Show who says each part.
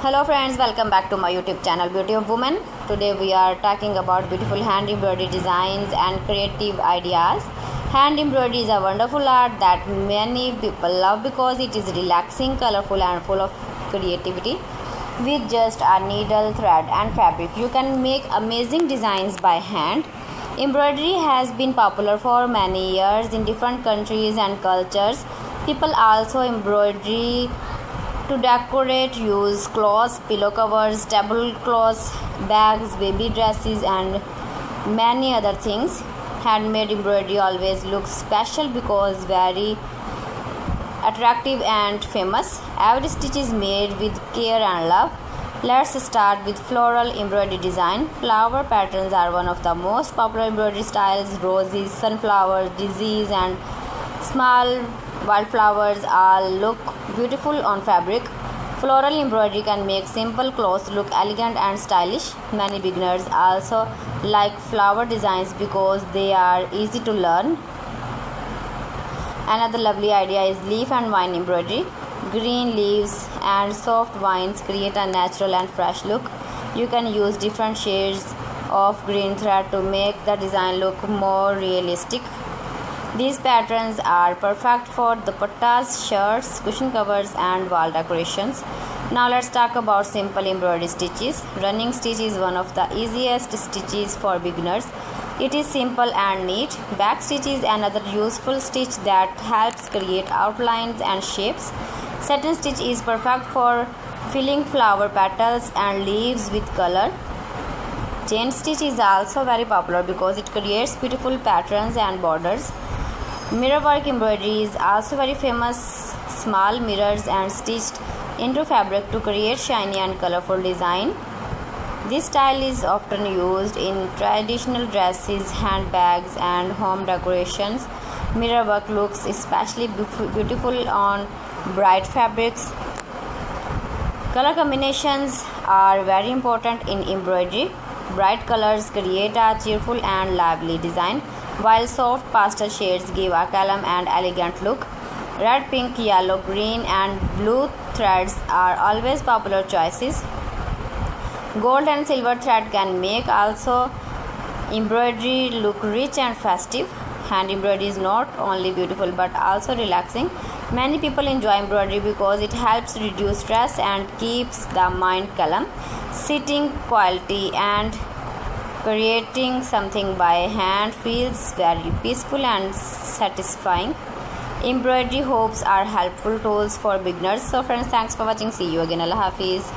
Speaker 1: Hello friends, welcome back to my YouTube channel Beauty of Women. Today we are talking about beautiful hand embroidery designs and creative ideas. Hand embroidery is a wonderful art that many people love because it is relaxing, colorful and full of creativity. With just a needle, thread and fabric, you can make amazing designs by hand. Embroidery has been popular for many years in different countries and cultures. People also embroider to decorate, use cloths, pillow covers, tablecloths, bags, baby dresses and many other things. Handmade embroidery always looks special because very attractive and famous. Every stitch is made with care and love. Let's start with floral embroidery design. Flower patterns are one of the most popular embroidery styles. Roses, sunflowers, daisies and small wildflowers all look beautiful on fabric. Floral embroidery can make simple clothes look elegant and stylish. Many beginners also like flower designs because they are easy to learn. Another lovely idea is leaf and vine embroidery. Green leaves and soft vines create a natural and fresh look. You can use different shades of green thread to make the design look more realistic. These patterns are perfect for dupattas, shirts, cushion covers and wall decorations. Now let's talk about simple embroidery stitches. Running stitch is one of the easiest stitches for beginners. It is simple and neat. Back stitch is another useful stitch that helps create outlines and shapes. Satin stitch is perfect for filling flower petals and leaves with color. Chain stitch is also very popular because it creates beautiful patterns and borders. Mirror work embroidery is also very famous. Small mirrors and stitched into fabric to create shiny and colorful design. This style is often used in traditional dresses, handbags and home decorations. Mirror work looks especially beautiful on bright fabrics. Color combinations are very important in embroidery. Bright colors create a cheerful and lively design, while soft pastel shades give a calm and elegant look. Red, pink, yellow, green and blue threads are always popular choices. Gold and silver thread can make also embroidery look rich and festive. Hand embroidery is not only beautiful but also relaxing. Many people enjoy embroidery because it helps reduce stress and keeps the mind calm. Sitting quietly and creating something by hand feels very peaceful and satisfying. Embroidery hoops are helpful tools for beginners. So friends, thanks for watching. See you again. Allah Hafiz.